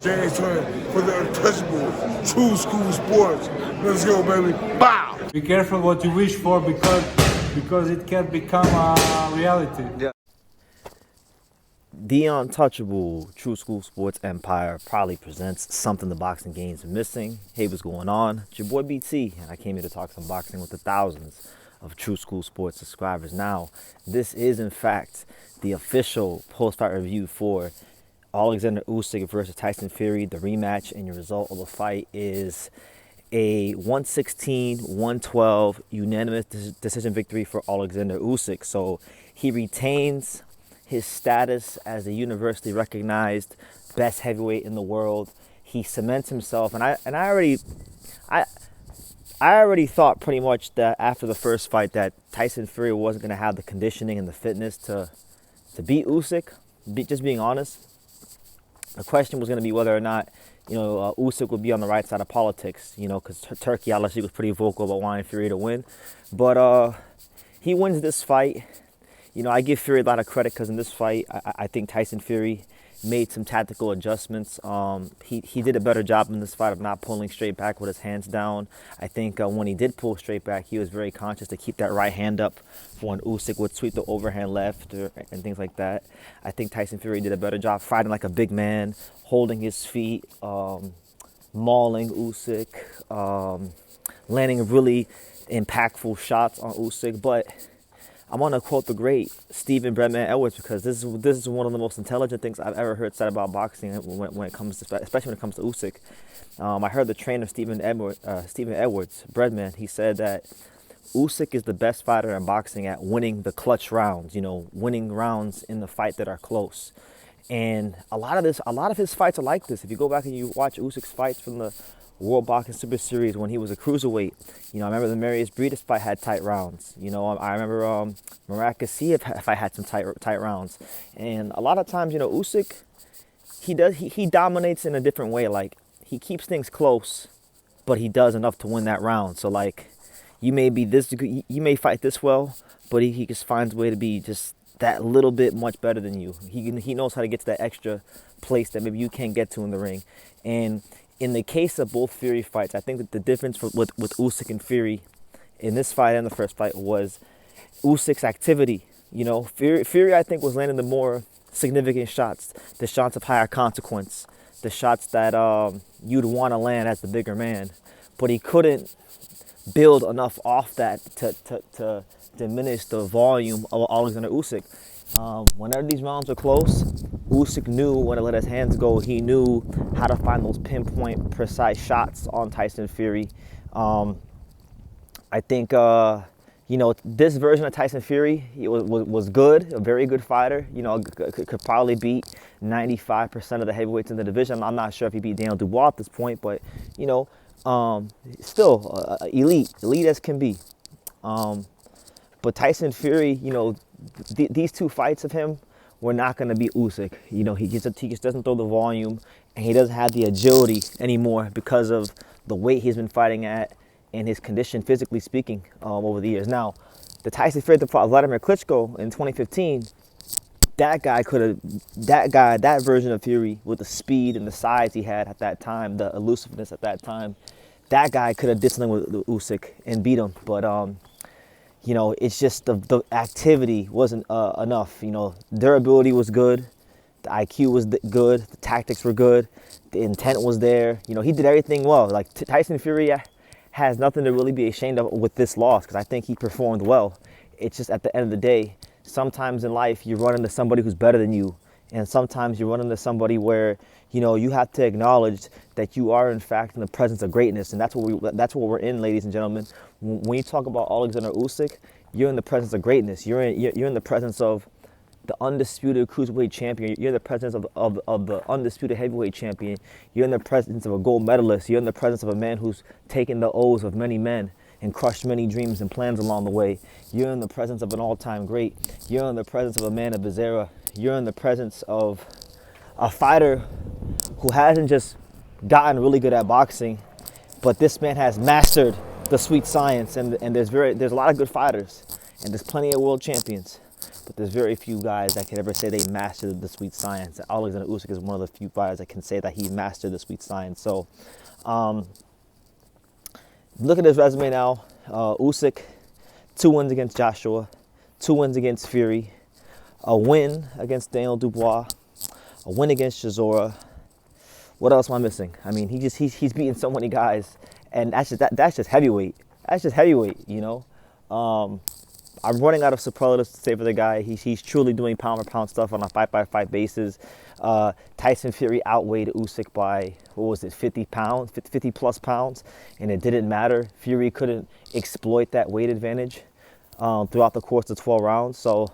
James Twin for the untouchable true school sports. Let's go, baby. Bow! Be careful what you wish for because it can become a reality. Yeah. The untouchable True School Sports Empire proudly presents something the boxing game's missing. Hey, what's going on? It's your boy BT, and I came here to talk some boxing with the thousands of True School Sports subscribers. Now, this is in fact the official post-fight review for Oleksandr Usyk versus Tyson Fury, the rematch, and your result of the fight is a 116-112 unanimous decision victory for Oleksandr Usyk. So he retains his status as a universally recognized best heavyweight in the world. He cements himself, and I already thought pretty much that after the first fight that Tyson Fury wasn't going to have the conditioning and the fitness to beat Usyk. Just being honest. The question was going to be whether or not, Usyk would be on the right side of politics, because Turkey obviously was pretty vocal about wanting Fury to win. But he wins this fight. I give Fury a lot of credit because in this fight, I think Tyson Fury made some tactical adjustments. He did a better job in this fight of not pulling straight back with his hands down. I think when he did pull straight back, he was very conscious to keep that right hand up for when Usyk would sweep the overhand left and things like that. I think Tyson Fury did a better job fighting like a big man, holding his feet, mauling Usyk, landing really impactful shots on Usyk. But I want to quote the great Stephen Breadman Edwards because this is one of the most intelligent things I've ever heard said about boxing when it comes to, especially when it comes to Usyk. I heard the trainer Stephen Edwards, Breadman. He said that Usyk is the best fighter in boxing at winning the clutch rounds. Winning rounds in the fight that are close. And a lot of his fights are like this. If you go back and you watch Usyk's fights from the World Boxing Super Series when he was a cruiserweight, I remember the Marius Briedis fight had tight rounds. I remember Maracas if I had some tight rounds. And a lot of times, Usyk, he dominates in a different way. Like, he keeps things close, but he does enough to win that round. So like, you may fight this well, but he just finds a way to be just that little bit much better than you. He knows how to get to that extra place that maybe you can't get to in the ring. And in the case of both Fury fights, I think that the difference with Usyk and Fury in this fight and the first fight was Usyk's activity. Fury I think was landing the more significant shots, the shots of higher consequence, the shots that you'd want to land as the bigger man. But he couldn't build enough off that to diminish the volume of Oleksandr Usyk. Whenever these rounds were close, Usyk knew when to let his hands go. He knew how to find those pinpoint, precise shots on Tyson Fury. I think, this version of Tyson Fury was good, a very good fighter. Could probably beat 95% of the heavyweights in the division. I'm not sure if he beat Daniel Dubois at this point, but, still elite as can be. But Tyson Fury, these two fights of him were not going to beat Usyk. He just doesn't throw the volume, and he doesn't have the agility anymore because of the weight he's been fighting at and his condition, physically speaking, over the years. Now, the Tyson Fury that fought Vladimir Klitschko in 2015, that version of Fury with the speed and the size he had at that time, the elusiveness at that time, that guy could have did something with Usyk and beat him. But it's just the activity wasn't enough. Durability was good, the IQ was good, the tactics were good, the intent was there. He did everything well. Like Tyson Fury has nothing to really be ashamed of with this loss because I think he performed well. It's just at the end of the day, sometimes in life you run into somebody who's better than you, and sometimes you run into somebody where you have to acknowledge that you are in fact in the presence of greatness, and that's what we're in, ladies and gentlemen. When you talk about Oleksandr Usyk, you're in the presence of greatness. You're in the presence of the undisputed cruiserweight champion. You're in the presence of the undisputed heavyweight champion. You're in the presence of a gold medalist. You're in the presence of a man who's taken the O's of many men and crushed many dreams and plans along the way. You're in the presence of an all-time great. You're in the presence of a man of his era. You're in the presence of a fighter who hasn't just gotten really good at boxing, but this man has mastered the sweet science, and there's a lot of good fighters, and there's plenty of world champions. but there's very few guys that can ever say they mastered the sweet science. Oleksandr Usyk is one of the few fighters that can say that he mastered the sweet science. So, look at his resume now. Usyk, 2 wins against Joshua, 2 wins against Fury, a win against Daniel Dubois, a win against Chisora. What else am I missing? I mean, he's beaten so many guys, and that's just heavyweight. That's just heavyweight, you know. I'm running out of superlatives to say for the guy. He's truly doing pound for pound stuff on a fight-by-fight basis. Tyson Fury outweighed Usyk by, 50 pounds, 50 plus pounds, and it didn't matter. Fury couldn't exploit that weight advantage throughout the course of 12 rounds. So,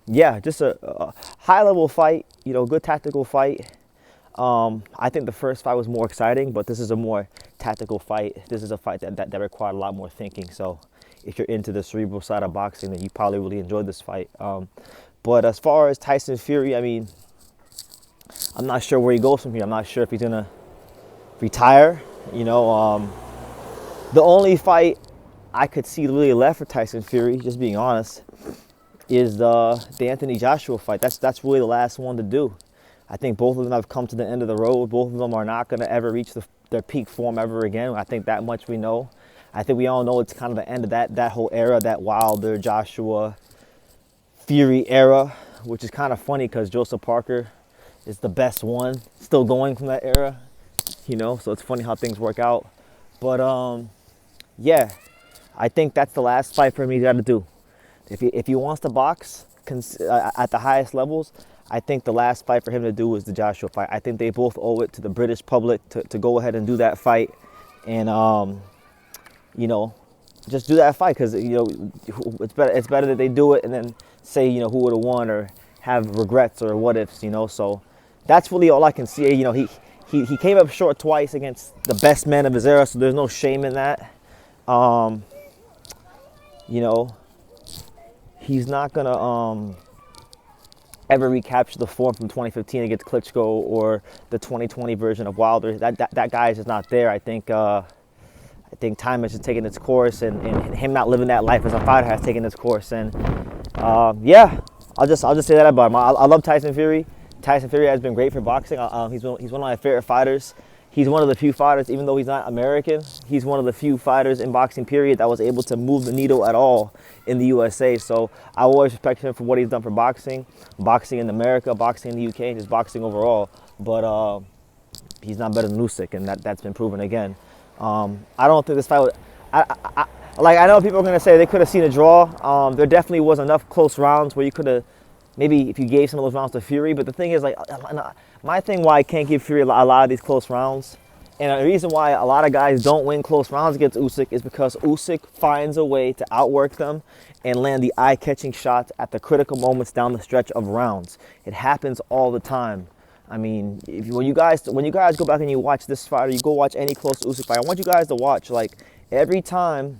yeah, just a high-level fight, you know, good tactical fight. I think the first fight was more exciting, but this is a more tactical fight. This is a fight that required a lot more thinking. So if you're into the cerebral side of boxing, then you probably really enjoyed this fight. But as far as Tyson Fury, I mean, I'm not sure where he goes from here. I'm not sure if he's going to retire. You know, the only fight I could see really left for Tyson Fury, just being honest, is the Anthony Joshua fight. That's really the last one to do. I think both of them have come to the end of the road. Both of them are not going to ever reach their peak form ever again. I think that much we know. I think we all know it's kind of the end of that whole era, that Wilder, Joshua, Fury era, which is kind of funny because Joseph Parker is the best one still going from that era, you know, so it's funny how things work out. But, yeah, I think that's the last fight for him he's got to do. If he wants to box at the highest levels, I think the last fight for him to do is the Joshua fight. I think they both owe it to the British public to go ahead and do that fight, and you know, just do that fight, because you know it's better that they do it and then say, you know, who would have won or have regrets or what ifs, you know. So that's really all I can see. You know, he came up short twice against the best man of his era, so there's no shame in that. You know, he's not gonna ever recapture the form from 2015 against Klitschko or the 2020 version of Wilder. That guy is just not there. I think time has just taken its course, and him not living that life as a fighter has taken its course. And yeah, I'll just say that about him. I love Tyson Fury. Tyson Fury has been great for boxing. He's one of my favorite fighters. He's one of the few fighters, even though he's not American, he's one of the few fighters in boxing, period, that was able to move the needle at all in the USA. So I always respect him for what he's done for boxing in America, boxing in the UK, and just boxing overall. But he's not better than Usyk, and that's been proven again. I don't think this fight would, I know people are going to say they could have seen a draw. There definitely was enough close rounds where you could have, maybe if you gave some of those rounds to Fury. But the thing is, like, my thing why I can't give Fury a lot of these close rounds, and the reason why a lot of guys don't win close rounds against Usyk, is because Usyk finds a way to outwork them and land the eye-catching shots at the critical moments down the stretch of rounds. It happens all the time. I mean, when you guys go back and you watch this fight, or you go watch any close Usyk fight, I want you guys to watch, like, every time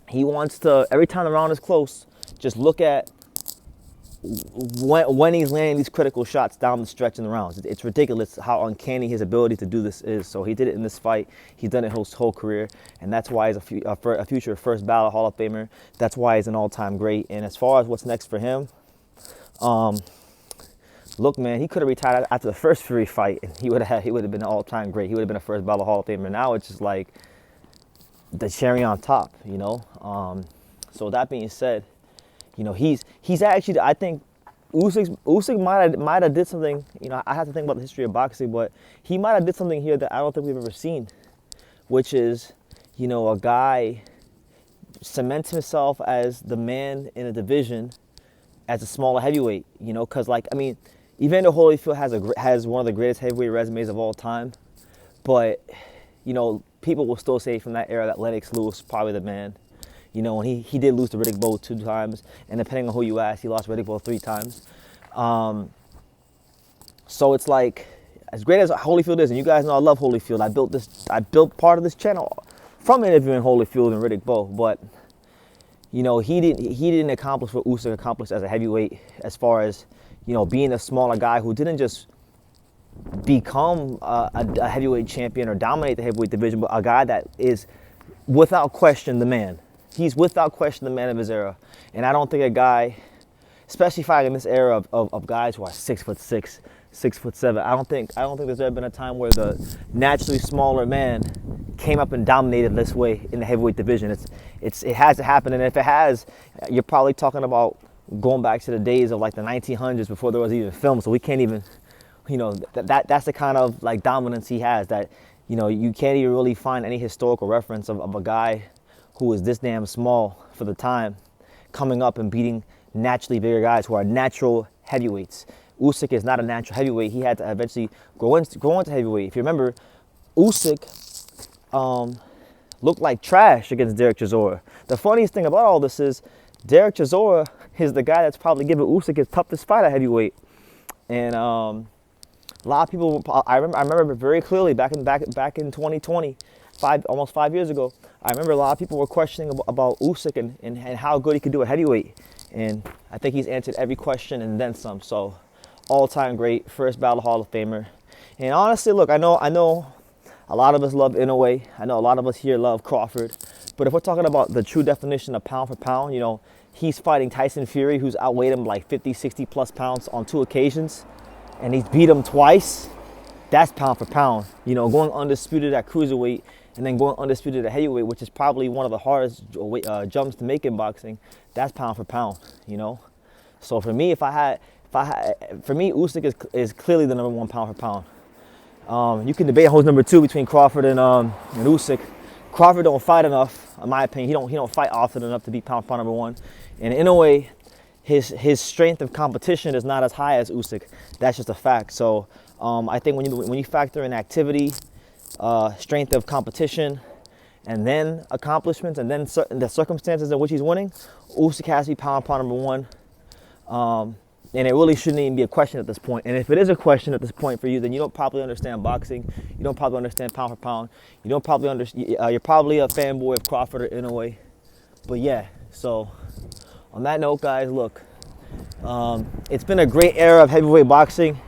the round is close, just look at when he's landing these critical shots down the stretch in the rounds. It's ridiculous how uncanny his ability to do this is. So he did it in this fight. He's done it his whole career, and that's why he's a future first ballot Hall of Famer. That's why he's an all-time great. And as far as what's next for him, look, man, he could have retired after the first Fury fight, and he would have been an all-time great. He would have been a first ballot Hall of Famer. Now it's just like the cherry on top, you know. So that being said, you know, he's actually, I think Usyk might have did something. You know, I have to think about the history of boxing, but he might have did something here that I don't think we've ever seen, which is, you know, a guy cements himself as the man in a division as a smaller heavyweight. You know, because, like, I mean, Evander Holyfield has one of the greatest heavyweight resumes of all time, but, you know, people will still say from that era that Lennox Lewis was probably the man. You know, and he did lose to Riddick Bowe 2 times, and depending on who you ask, he lost Riddick Bowe 3 times. So it's like, as great as Holyfield is, and you guys know I love Holyfield. I built part of this channel from interviewing Holyfield and Riddick Bowe, but you know, he didn't accomplish what Usyk accomplished as a heavyweight, as far as, you know, being a smaller guy who didn't just become a heavyweight champion or dominate the heavyweight division, but a guy that is without question the man. He's without question the man of his era. And I don't think a guy, especially fighting in this era of guys who are 6'6", 6'7", I don't think there's ever been a time where the naturally smaller man came up and dominated this way in the heavyweight division. It hasn't happened, and if it has, you're probably talking about going back to the days of like the 1900s before there was even film. So we can't even, that's the kind of like dominance he has that, you can't even really find any historical reference of a guy who is this damn small for the time coming up and beating naturally bigger guys who are natural heavyweights. Usyk is not a natural heavyweight. He had to eventually grow into heavyweight. If you remember, Usyk looked like trash against Derek Chisora. The funniest thing about all this is Derek Chisora is the guy that's probably given Usyk his toughest fight at heavyweight. And a lot of people, I remember very clearly back in 2020, almost 5 years ago, I remember a lot of people were questioning about Usyk and how good he could do at heavyweight. And I think he's answered every question and then some. So all-time great, first ballot Hall of Famer. And honestly, look, I know a lot of us love Inoue. I know a lot of us here love Crawford. But if we're talking about the true definition of pound for pound, he's fighting Tyson Fury, who's outweighed him like 50, 60 plus pounds on 2 occasions. And he's beat him twice. That's pound for pound. Going undisputed at cruiserweight and then going undisputed at heavyweight, which is probably one of the hardest jumps to make in boxing. That's pound for pound, So for me, for me, Usyk is clearly the #1 pound for pound. You can debate who's #2 between Crawford and Usyk. Crawford don't fight enough, in my opinion. He don't fight often enough to be pound for pound #1. And in a way, his strength of competition is not as high as Usyk. That's just a fact. So I think when you factor in activity, strength of competition, and then accomplishments, and then the circumstances in which he's winning, Usyk has to be pound for pound #1. And it really shouldn't even be a question at this point. And if it is a question at this point for you, then you don't probably understand boxing. You don't probably understand pound for pound. You don't probably you're probably a fanboy of Crawford or Inoue. But yeah, so on that note, guys, look, it's been a great era of heavyweight boxing.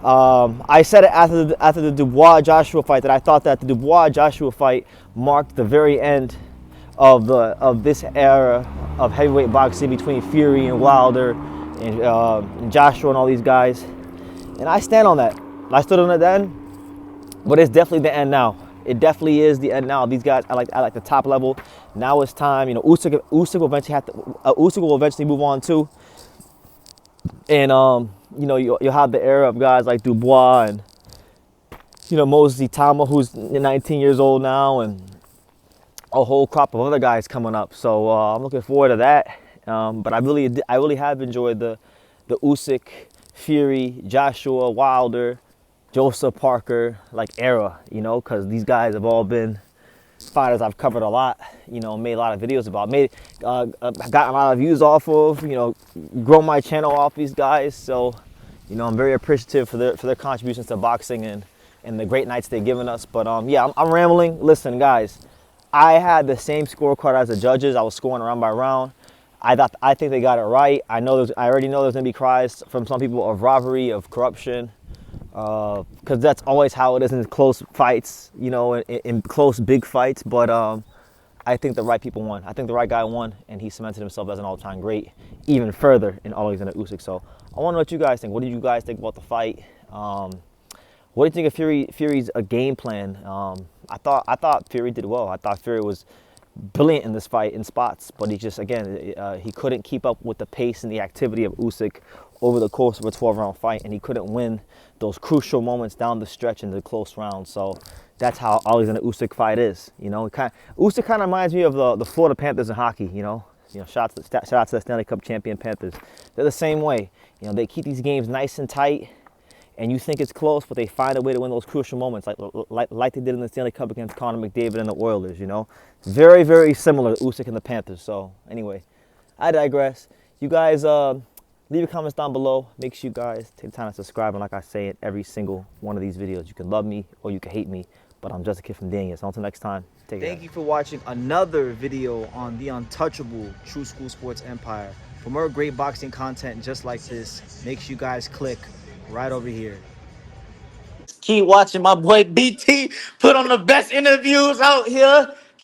I said it after the Dubois-Joshua fight that I thought that the Dubois-Joshua fight marked the very end of this era of heavyweight boxing between Fury and Wilder and Joshua and all these guys. And I stand on that. I stood on it then, but it's definitely the end now. It definitely is the end now. These guys, I like the top level. Now it's time. Usyk will eventually move on too. And you'll have the era of guys like Dubois and Moses Itama, who's 19 years old now, and a whole crop of other guys coming up. So I'm looking forward to that. But I really have enjoyed the Usyk, Fury, Joshua, Wilder, Joseph Parker era, because these guys have all been fighters I've covered a lot, made a lot of videos about, got a lot of views off of, grown my channel off these guys. So, I'm very appreciative for their contributions to boxing and the great nights they've given us. But yeah, I'm rambling. Listen, guys, I had the same scorecard as the judges. I was scoring round by round. I think they got it right. I already know there's gonna be cries from some people of robbery, of corruption, because that's always how it is in close fights, in close big fights. But I think the right people won. I think the right guy won, and he cemented himself as an all-time great, even further in Oleksandr Usyk. So I want to know what you guys think. What did you guys think about the fight? What do you think of Fury's game plan? I thought Fury did well. I thought Fury was brilliant in this fight in spots, but he just, again, he couldn't keep up with the pace and the activity of Usyk over the course of a 12-round fight, and he couldn't win those crucial moments down the stretch in the close rounds. So that's how Oleksandr Usyk fight is. Usyk kind of reminds me of the Florida Panthers in hockey. Shout out to the Stanley Cup champion Panthers. They're the same way. They keep these games nice and tight, and you think it's close, but they find a way to win those crucial moments, like they did in the Stanley Cup against Connor McDavid and the Oilers. Very, very similar to Usyk and the Panthers. So anyway, I digress. You guys, leave your comments down below. Make sure you guys take the time to subscribe. And like I say in every single one of these videos, you can love me or you can hate me, but I'm just a kid from Daniel. So until next time, take care. Thank you for watching another video on the untouchable True School Sports Empire. For more great boxing content just like this, make sure you guys click right over here. Keep watching my boy BT put on the best interviews out here.